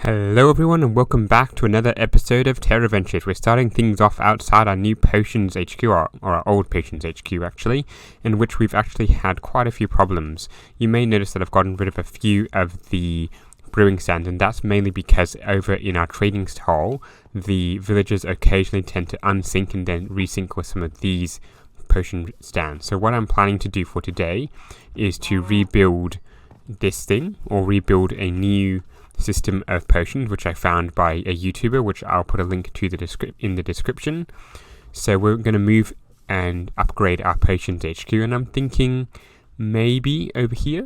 Hello everyone and welcome back to another episode of TerraVentures. We're starting things off outside our new Potions HQ, or our old Potions HQ actually, in which we've actually had quite a few problems. You may notice that I've gotten rid of a few of the brewing stands, and that's mainly because over in our trading hall, the villagers occasionally tend to unsync and then resync with some of these potion stands. So what I'm planning to do for today is to rebuild this thing, or rebuild a new system of potions which I found by a YouTuber, which I'll put a link to in the description. So we're going to move and upgrade our Potions HQ, and I'm thinking maybe over here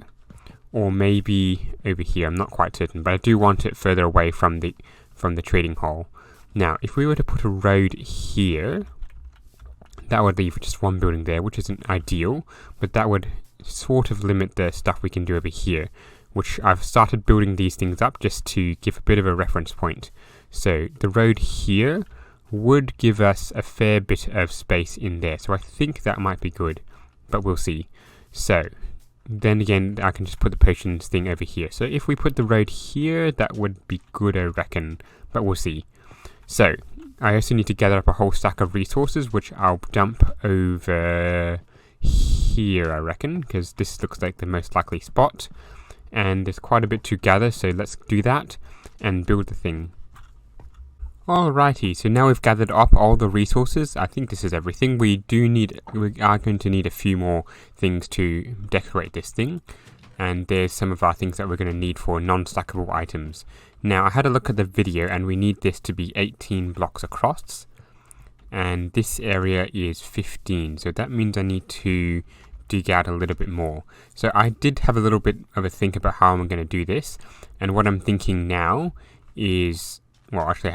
or maybe over here. I'm not quite certain, but I do want it further away from the trading hall. Now if we were to put a road here, that would leave just one building there, which isn't ideal, but that would sort of limit the stuff we can do over here, which I've started building these things up just to give a bit of a reference point. So the road here would give us a fair bit of space in there, so I think that might be good, but we'll see. So then again, I can just put the potions thing over here. So if we put the road here, that would be good, I reckon, but we'll see. So I also need to gather up a whole stack of resources, which I'll dump over here, I reckon, because this looks like the most likely spot. And there's quite a bit to gather, so let's do that and build the thing. Alrighty, so now we've gathered up all the resources. I think this is everything. We are going to need a few more things to decorate this thing, and there's some of our things that we're going to need for non-stackable items. Now I had a look at the video, and we need this to be 18 blocks across, and this area is 15, so that means I need to dig out a little bit more. So I did have a little bit of a think about how I'm going to do this, and what I'm thinking now is, well, actually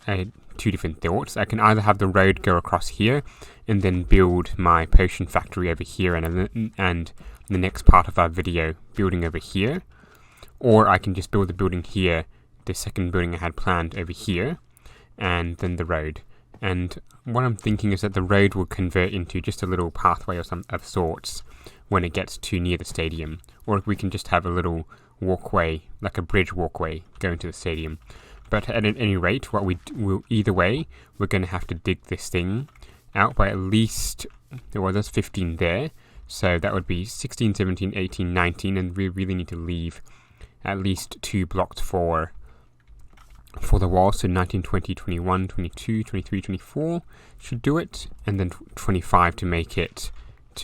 I had two different thoughts. I can either have the road go across here and then build my potion factory over here, and the next part of our video building over here, or I can just build the building here, the second building I had planned over here, and then the road. And what I'm thinking is that the road will convert into just a little pathway of sorts when it gets too near the stadium. Or we can just have a little walkway, like a bridge walkway, going to the stadium. But at any rate, what we will, either way, we're going to have to dig this thing out by at least, well, there's 15 there. So that would be 16, 17, 18, 19, and we really need to leave at least 2 blocks for the wall. So 19, 20, 21, 22, 23, 24 should do it, and then 25 to make it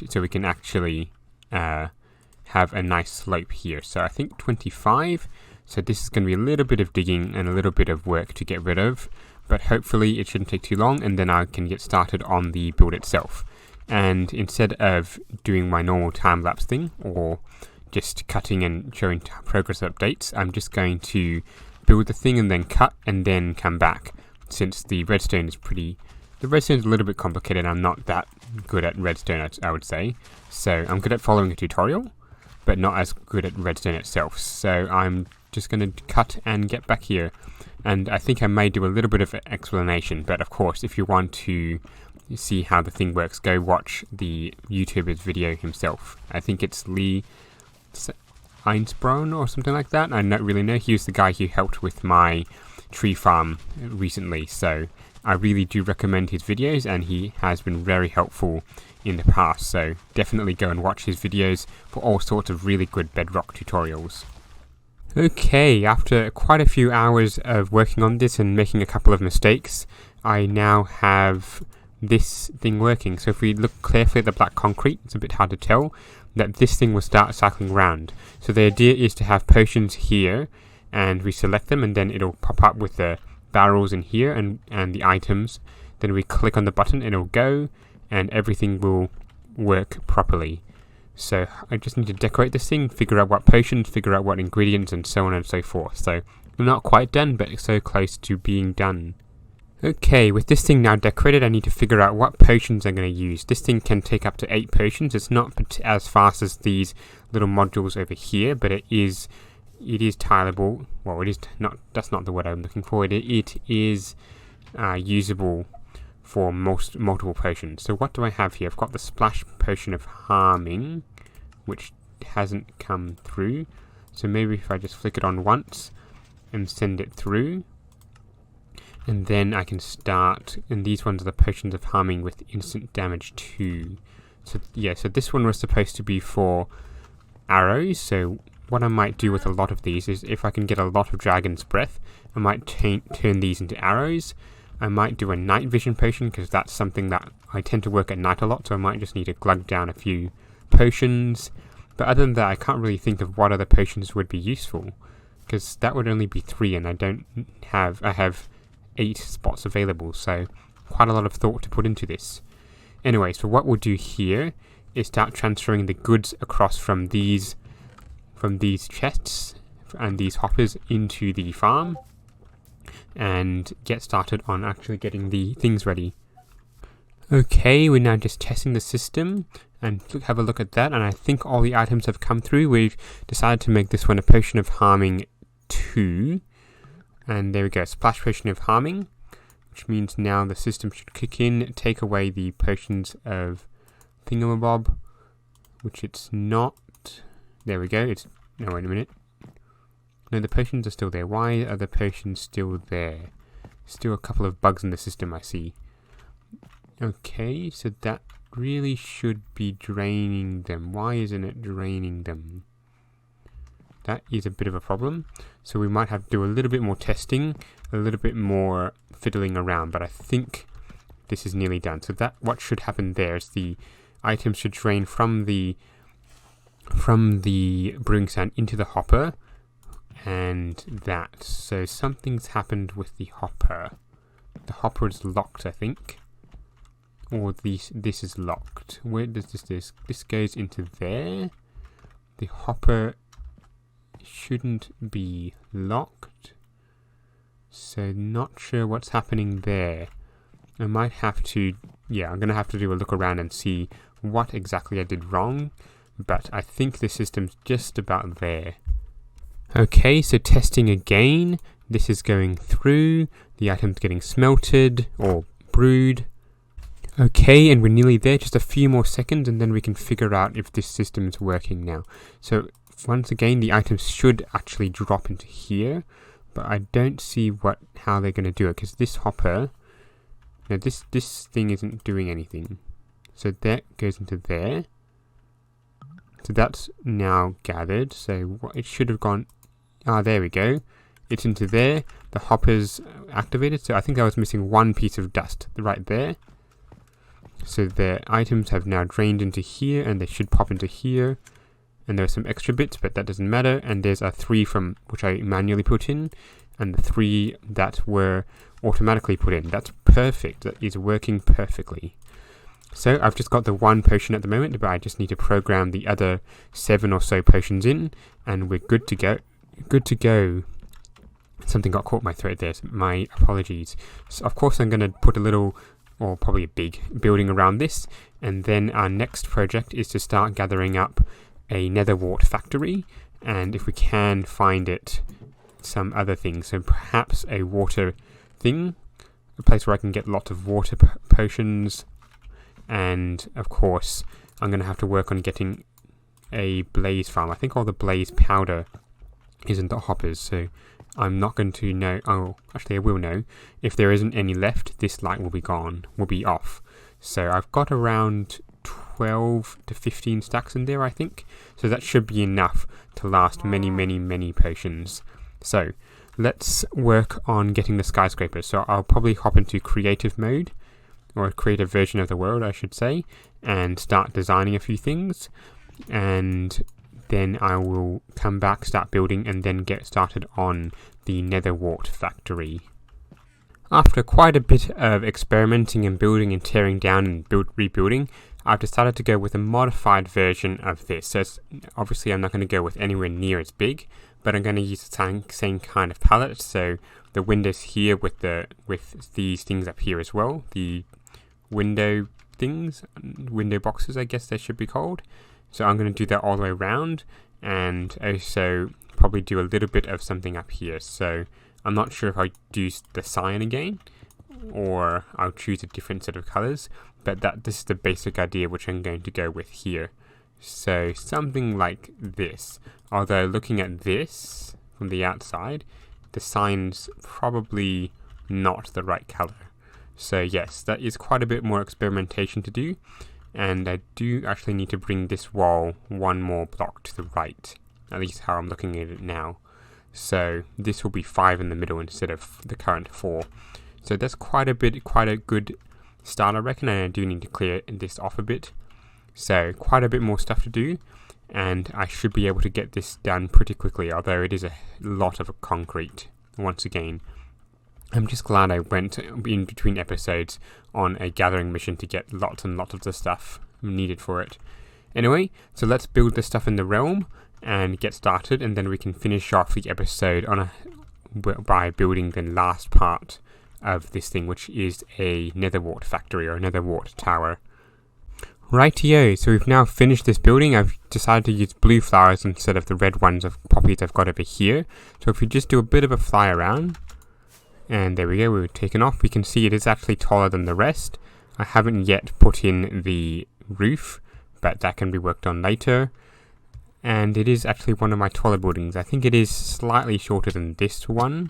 so we can actually have a nice slope here. So I think 25. So this is going to be a little bit of digging and a little bit of work to get rid of, but hopefully it shouldn't take too long, and then I can get started on the build itself. And instead of doing my normal time-lapse thing, or just cutting and showing progress updates, I'm just going to build the thing and then cut and then come back, since the redstone is a little bit complicated. I'm not that good at redstone, I would say. So I'm good at following a tutorial, but not as good at redstone itself. So I'm just going to cut and get back here. And I think I may do a little bit of an explanation, but of course, if you want to see how the thing works, go watch the YouTuber's video himself. I think it's Lee Einsbron or something like that. I don't really know. He was the guy who helped with my tree farm recently, so I really do recommend his videos, and he has been very helpful in the past. So definitely go and watch his videos for all sorts of really good bedrock tutorials. Okay, after quite a few hours of working on this and making a couple of mistakes, I now have this thing working. So if we look carefully at the black concrete, it's a bit hard to tell that this thing will start cycling around. So the idea is to have potions here, and we select them, and then it'll pop up with the barrels in here and the items. Then we click on the button and it'll go, and everything will work properly. So I just need to decorate this thing, figure out what potions, figure out what ingredients, and so on and so forth. So I'm not quite done, but it's so close to being done. Okay, with this thing now decorated, I need to figure out what potions I'm going to use. This thing can take up to 8 potions. It's not as fast as these little modules over here, but it is tileable. Well, it is not. That's not the word I'm looking for. It is usable for multiple potions. So what do I have here? I've got the splash potion of harming, which hasn't come through. So maybe if I just flick it on once, and send it through. And then I can start, and these ones are the potions of harming with instant damage 2. So yeah, so this one was supposed to be for arrows. So what I might do with a lot of these is, if I can get a lot of dragon's breath, I might turn these into arrows. I might do a night vision potion, because that's something that I tend to work at night a lot, so I might just need to glug down a few potions. But other than that, I can't really think of what other potions would be useful, because that would only be 3, and I have 8 spots available, so quite a lot of thought to put into this. Anyway, so what we'll do here is start transferring the goods across from these chests and these hoppers into the farm, and get started on actually getting the things ready. Okay, we're now just testing the system and have a look at that, and I think all the items have come through. We've decided to make this one a potion of harming 2, and there we go, splash potion of harming, which means now the system should kick in, take away the potions of thingamabob, which it's not. There we go. No, wait a minute. No, the potions are still there. Why are the potions still there? Still a couple of bugs in the system, I see. Okay, so that really should be draining them. Why isn't it draining them? That is a bit of a problem. So we might have to do a little bit more testing, a little bit more fiddling around, but I think this is nearly done. So that what should happen there is the items should drain from the brewing stand into the hopper, and that. So something's happened with the hopper. The hopper is locked, I think. Or this is locked. Where does this goes into there? The hopper shouldn't be locked. So not sure what's happening there. I might have to, I'm going to have to do a look around and see what exactly I did wrong. But I think the system's just about there. Okay, so testing again. This is going through. The item's getting smelted or brewed. Okay, and we're nearly there. Just a few more seconds and then we can figure out if this system is working now. So once again, the items should actually drop into here. But I don't see how they're going to do it, because this hopper, no, this thing isn't doing anything. So that goes into there. So that's now gathered. So it should have gone. There we go. It's into there. The hopper's activated. So I think I was missing one piece of dust right there. So the items have now drained into here, and they should pop into here. And there are some extra bits, but that doesn't matter. And there's a 3 from which I manually put in, and the 3 that were automatically put in. That's perfect. That is working perfectly. So I've just got the 1 potion at the moment, but I just need to program the other 7 or so potions in, and we're good to go. Good to go. Something got caught in my throat there, so my apologies. So of course I'm going to put a little, or probably a big, building around this, and then our next project is to start gathering up a Nether Wart factory, and if we can find it, some other things. So perhaps a water thing, a place where I can get lots of water potions, and of course I'm going to have to work on getting a blaze farm. I think all the blaze powder is in the hoppers, so I'm not going to know. Oh, actually I will know. If there isn't any left, this light will be gone, will be off. So I've got around 12 to 15 stacks in there, I think. So that should be enough to last many potions. So let's work on getting the skyscrapers. So I'll probably hop into creative mode, or a creative version of the world, I should say, and start designing a few things. And then I will come back, start building, and then get started on the Nether Wart factory. After quite a bit of experimenting and building and tearing down and rebuilding, I've decided to go with a modified version of this. So obviously I'm not going to go with anywhere near as big, but I'm going to use the same kind of palette. So the windows here with these things up here as well, the window things, window boxes I guess they should be called. So I'm going to do that all the way around, and also probably do a little bit of something up here. So I'm not sure if I do the cyan again, or I'll choose a different set of colors, but this is the basic idea which I'm going to go with here. So something like this, although looking at this from the outside, the sign's probably not the right color. So yes, that is quite a bit more experimentation to do, and I do actually need to bring this wall one more block to the right, at least how I'm looking at it now. So this will be 5 in the middle instead of the current 4. So that's quite a good start, I reckon, and I do need to clear this off a bit. So quite a bit more stuff to do, and I should be able to get this done pretty quickly, although it is a lot of concrete. Once again, I'm just glad I went in between episodes on a gathering mission to get lots and lots of the stuff needed for it. Anyway, so let's build the stuff in the realm and get started, and then we can finish off the episode by building the last part of this thing, which is a Nether Wart factory, or a Nether Wart tower. Rightio, so we've now finished this building. I've decided to use blue flowers instead of the red ones of poppies I've got over here. So if we just do a bit of a fly around, and there we go, we've taken off, we can see it is actually taller than the rest. I haven't yet put in the roof, but that can be worked on later. And it is actually one of my taller buildings. I think it is slightly shorter than this one.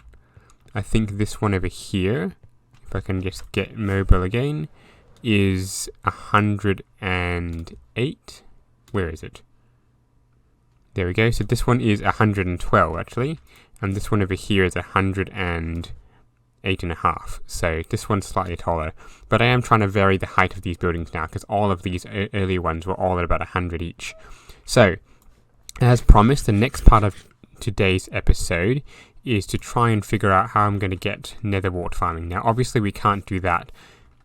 I think this one over here, if I can just get mobile again, is 108. Where is it? There we go. So this one is 112 actually, and this one over here is 108.5. So this one's slightly taller, but I am trying to vary the height of these buildings now, because all of these earlier ones were all at about 100 each. So, as promised, the next part of today's episode is to try and figure out how I'm going to get Nether Wart farming. Now, obviously, we can't do that.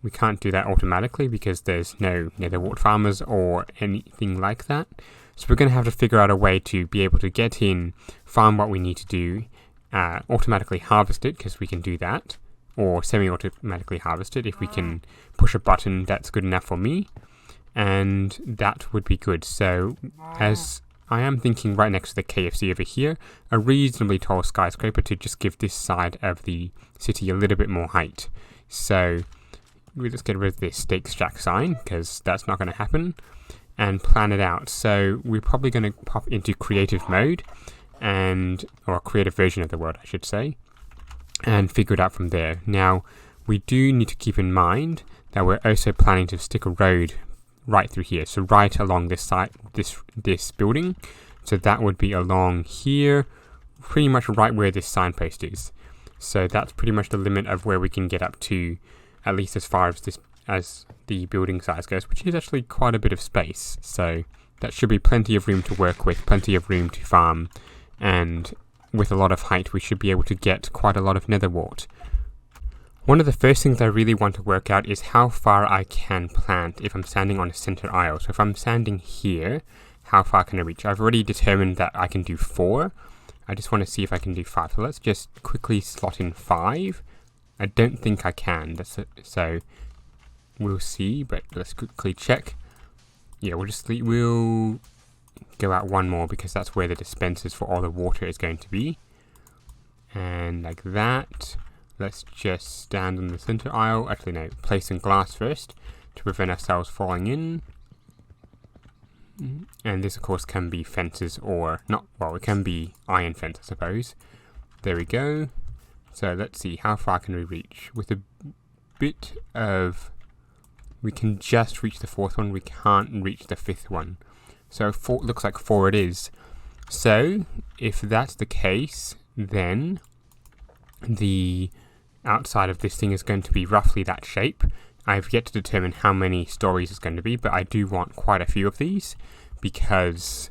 We can't do that automatically because there's no Nether Wart farmers or anything like that. So we're going to have to figure out a way to be able to get in, farm what we need to do, automatically harvest it, because we can do that, or semi-automatically harvest it if we can push a button that's good enough for me, and that would be good. So as I am thinking right next to the KFC over here, a reasonably tall skyscraper to just give this side of the city a little bit more height. So we'll just get rid of this steak shack sign, because that's not going to happen, and plan it out. So we're probably going to pop into creative mode, or a creative version of the world, I should say, and figure it out from there. Now, we do need to keep in mind that we're also planning to stick a road right through here, so right along this side, this building. So that would be along here, pretty much right where this signpost is. So that's pretty much the limit of where we can get up to, at least as far as the building size goes, which is actually quite a bit of space. So that should be plenty of room to work with, plenty of room to farm, and with a lot of height we should be able to get quite a lot of Nether Wart. One of the first things I really want to work out is how far I can plant if I'm standing on a center aisle. So if I'm standing here, how far can I reach? I've already determined that I can do 4. I just want to see if I can do 5. So let's just quickly slot in 5. I don't think I can, so we'll see, but let's quickly check. Yeah, we'll go out 1 more, because that's where the dispensers for all the water is going to be. And like that. Let's just stand on the center aisle. Actually, no, place some glass first to prevent ourselves falling in. And this, of course, can be fences or not. Well, it can be iron fence, I suppose. There we go. So let's see, how far can we reach? With a bit of... We can just reach the 4th one. We can't reach the 5th one. So 4, looks like 4 it is. So if that's the case, then the outside of this thing is going to be roughly that shape. I've yet to determine how many stories it's going to be, but I do want quite a few of these, because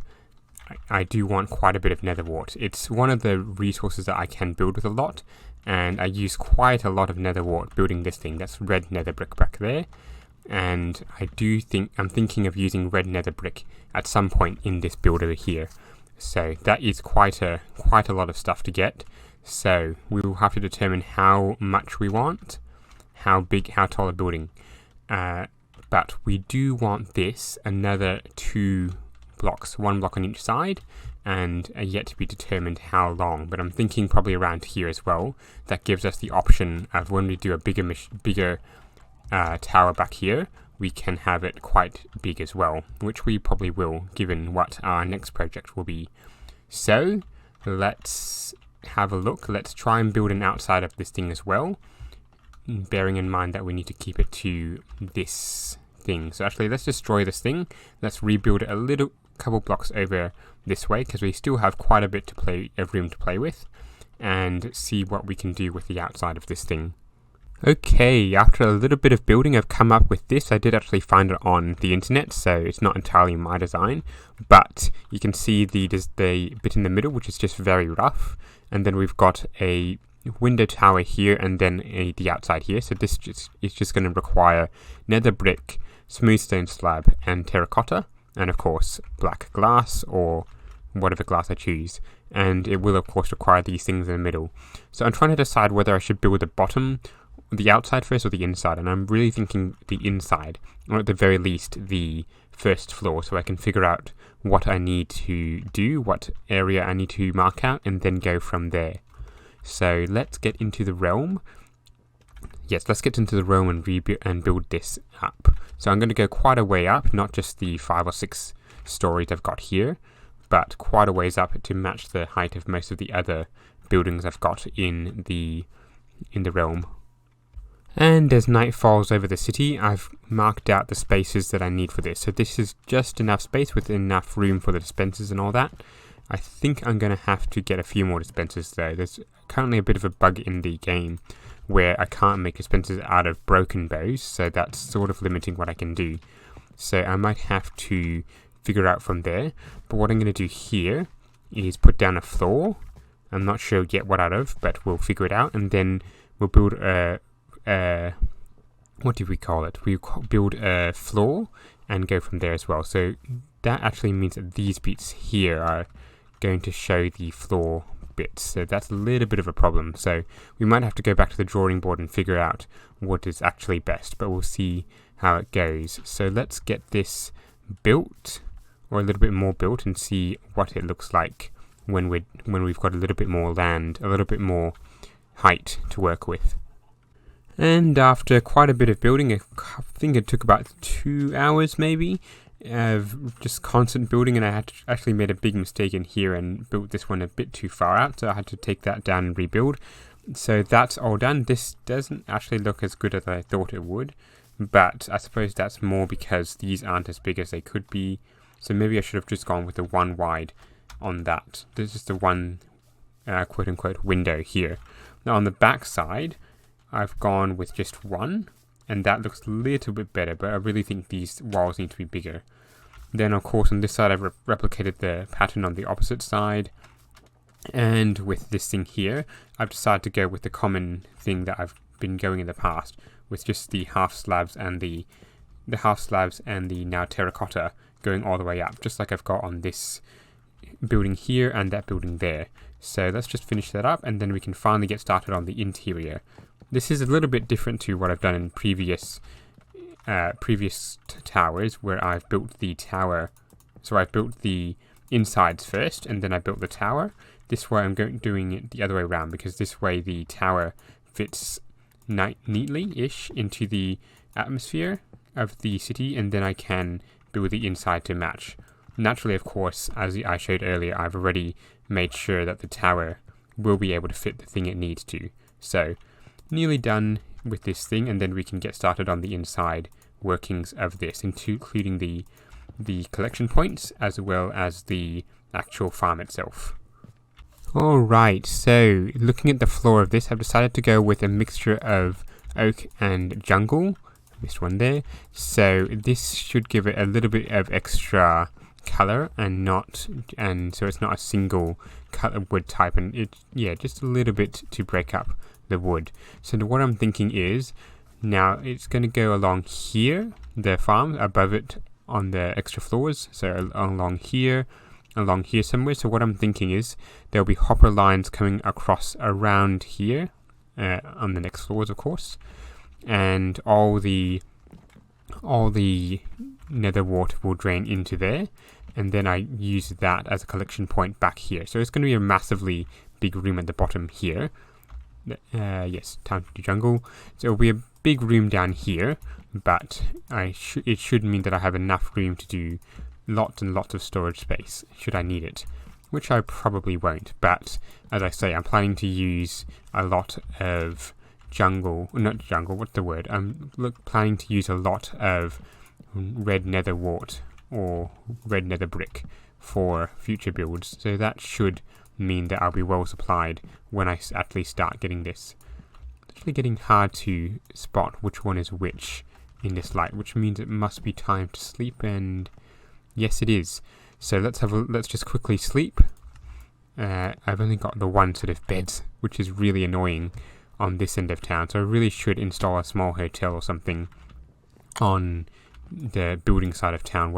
I do want quite a bit of Nether Wart. It's one of the resources that I can build with a lot, and I use quite a lot of Nether Wart building this thing. That's red nether brick back there, and I'm thinking of using red nether brick at some point in this build over here. So that is quite a lot of stuff to get. So we will have to determine how much we want, how big, how tall a building. But we do want this, another 2 blocks, 1 block on each side, and yet to be determined how long. But I'm thinking probably around here as well. That gives us the option of when we do a bigger tower back here, we can have it quite big as well, which we probably will, given what our next project will be. So let's have a look. Let's try and build an outside of this thing as well, bearing in mind that we need to keep it to this thing. So actually, let's destroy this thing. Let's rebuild it a couple blocks over this way, because we still have quite a bit of room to play with, and see what we can do with the outside of this thing. Okay, after a little bit of building, I've come up with this. I did actually find it on the internet, so it's not entirely my design, but you can see the bit in the middle, which is just very rough, and then we've got a window tower here, and then the outside here. So this is just going to require nether brick, smooth stone slab, and terracotta, and of course black glass, or whatever glass I choose, and it will of course require these things in the middle. So I'm trying to decide whether I should build the outside first or the inside, and I'm really thinking the inside, or at the very least the first floor, so I can figure out what I need to do, what area I need to mark out, and then go from there. So let's get into the realm. Yes, let's get into the realm and build this up. So I'm going to go quite a way up, not just the 5 or 6 stories I've got here, but quite a ways up to match the height of most of the other buildings I've got in the realm. And as night falls over the city, I've marked out the spaces that I need for this. So this is just enough space with enough room for the dispensers and all that. I think I'm going to have to get a few more dispensers though. There's currently a bit of a bug in the game where I can't make dispensers out of broken bows, so that's sort of limiting what I can do. So I might have to figure out from there. But what I'm going to do here is put down a floor. I'm not sure yet what out of, but we'll figure it out, and then we'll build what do we call it? We build a floor and go from there as well. So that actually means that these bits here are going to show the floor bits. So that's a little bit of a problem. So we might have to go back to the drawing board and figure out what is actually best, but we'll see how it goes. So let's get this built, or a little bit more built, and see what it looks like when we've got a little bit more land, a little bit more height to work with. And after quite a bit of building, I think it took about 2 hours maybe, of just constant building, and I had actually made a big mistake in here and built this one a bit too far out, so I had to take that down and rebuild. So that's all done. This doesn't actually look as good as I thought it would, but I suppose that's more because these aren't as big as they could be, so maybe I should have just gone with the one wide on that. This is the one quote-unquote window here. Now on the back side, I've gone with just one, and that looks a little bit better, but I really think these walls need to be bigger. Then of course on this side I've replicated the pattern on the opposite side, and with this thing here I've decided to go with the common thing that I've been going in the past, with just the half slabs and the now terracotta going all the way up, just like I've got on this building here and that building there. So let's just finish that up, and then we can finally get started on the interior. This is a little bit different to what I've done in previous towers, where I've built the tower. So I've built the insides first, and then I built the tower. This way I'm doing it the other way around, because this way the tower fits neatly-ish into the atmosphere of the city, and then I can build the inside to match. Naturally, of course, as I showed earlier, I've already made sure that the tower will be able to fit the thing it needs to. So nearly done with this thing, and then we can get started on the inside workings of this, including the collection points as well as the actual farm itself. Alright, so looking at the floor of this, I've decided to go with a mixture of oak and jungle. Missed one there. So this should give it a little bit of extra color, and so it's not a single color wood type, and just a little bit to break up the wood. So what I'm thinking is, now it's going to go along here, the farm, above it on the extra floors, so along here somewhere. So what I'm thinking is there'll be hopper lines coming across around here on the next floors, of course, and all the nether water will drain into there, and then I use that as a collection point back here. So it's going to be a massively big room at the bottom here. Yes, time to do jungle. So it'll be a big room down here, but it should mean that I have enough room to do lots and lots of storage space should I need it. which I probably won't, but as I say, I'm planning to use a lot of planning to use a lot of red nether wart or red nether brick for future builds, so that should mean that I'll be well supplied when I actually start getting this. It's actually getting hard to spot which one is which in this light, which means it must be time to sleep, and yes it is. So let's just quickly sleep. I've only got the one sort of bed, which is really annoying on this end of town, so I really should install a small hotel or something on the building side of town,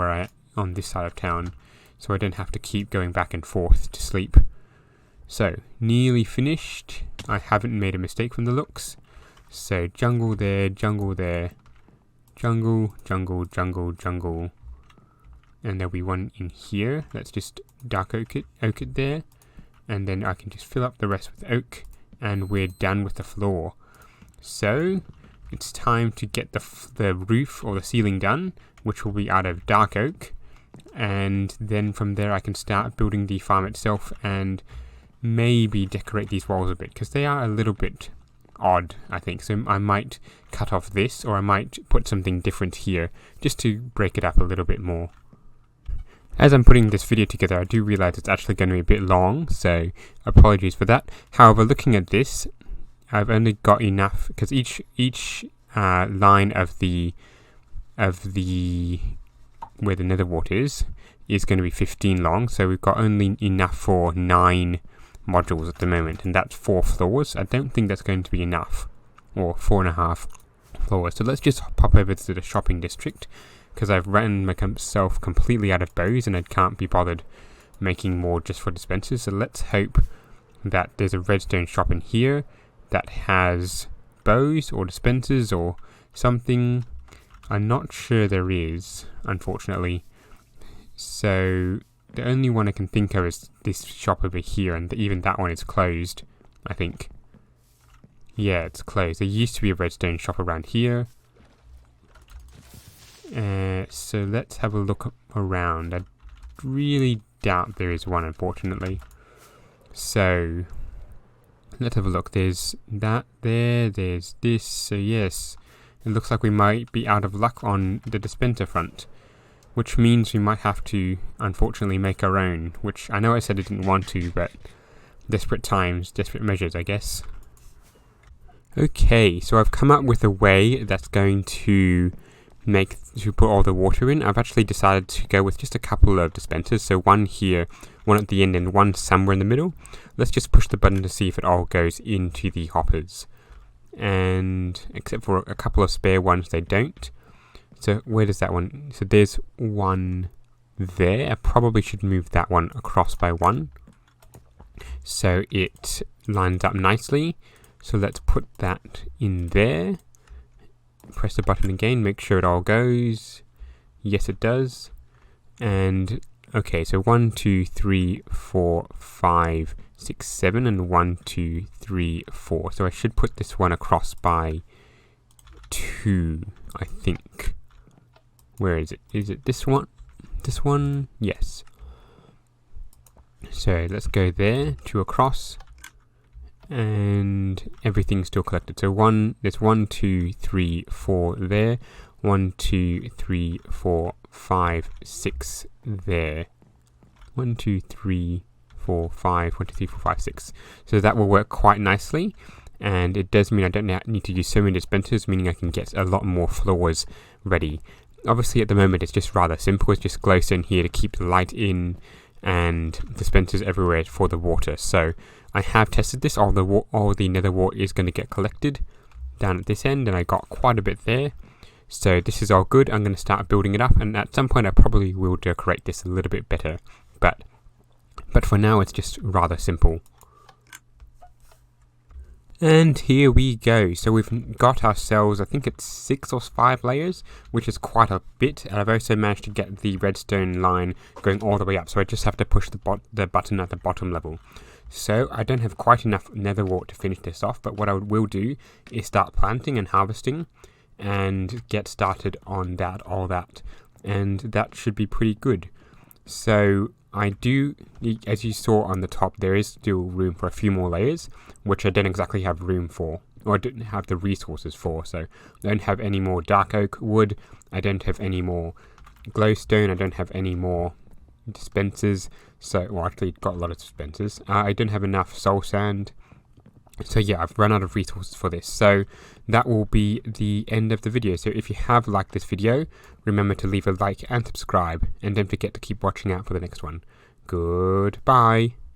on this side of town, so I don't have to keep going back and forth to sleep. So, nearly finished. I haven't made a mistake from the looks. So, jungle there, jungle there, jungle, jungle, jungle, jungle. And there'll be one in here. Let's just dark oak it there. And then I can just fill up the rest with oak. And we're done with the floor. So, it's time to get the roof or the ceiling done, which will be out of dark oak. And then from there I can start building the farm itself and maybe decorate these walls a bit, because they are a little bit odd, I think. So I might cut off this, or I might put something different here, just to break it up a little bit more. As I'm putting this video together, I do realize it's actually going to be a bit long, so apologies for that. However, looking at this, I've only got enough, because each line of the where the nether wart is going to be 15 long, so we've got only enough for 9 modules at the moment, and that's 4 floors. I don't think that's going to be enough, or 4.5 floors. So let's just pop over to the shopping district, because I've ran myself completely out of bows and I can't be bothered making more just for dispensers. So let's hope that there's a redstone shop in here that has bows or dispensers or something. I'm not sure there is, unfortunately. So the only one I can think of is this shop over here, and even that one is closed, I think. Yeah, it's closed. There used to be a redstone shop around here. So let's have a look around. I really doubt there is one, unfortunately. So let's have a look. There's that there, there's this, so yes. It looks like we might be out of luck on the dispenser front, which means we might have to, unfortunately, make our own, which I know I said I didn't want to, but desperate times, desperate measures, I guess. Okay, so I've come up with a way that's going to put all the water in. I've actually decided to go with just a couple of dispensers, so one here, one at the end, and one somewhere in the middle. Let's just push the button to see if it all goes into the hoppers. And except for a couple of spare ones, they don't. So where does that one? So there's one there. I probably should move that one across by 1, so it lines up nicely. So let's put that in there. Press the button again, make sure it all goes. Yes, it does. And okay, so 1, 2, 3, 4, 5, 6, 7, and 1, 2, 3, 4. So I should put this one across by 2, I think. Where is it? Is it this one? This one? Yes. So let's go there, 2 across, and everything's still collected. So there's 1, 2, 3, 4 there, 1, 2, 3, 4, 5, 6 there. 1, 2, 3, 4, 5, 1, 2, 3, 4, 5, 6. So that will work quite nicely, and it does mean I don't need to use so many dispensers, meaning I can get a lot more floors ready. Obviously at the moment it's just rather simple. It's just glowstone here to keep the light in, and dispensers everywhere for the water. So I have tested this. All the nether wart is going to get collected down at this end, and I got quite a bit there. So this is all good. I'm going to start building it up, and at some point I probably will decorate this a little bit better. But for now it's just rather simple. And here we go. So we've got ourselves, I think it's 6 or 5 layers, which is quite a bit. And I've also managed to get the redstone line going all the way up, so I just have to push the button at the bottom level. So I don't have quite enough nether wart to finish this off, but what I will do is start planting and harvesting and get started on all that, and that should be pretty good. So I do, as you saw on the top, there is still room for a few more layers, which I don't exactly have room for, or I didn't have the resources for. So I don't have any more dark oak wood, I don't have any more glowstone, I don't have any more dispensers, well actually got a lot of dispensers. I don't have enough soul sand. So yeah, I've run out of resources for this. So that will be the end of the video. So if you have liked this video, remember to leave a like and subscribe, and don't forget to keep watching out for the next one. Goodbye.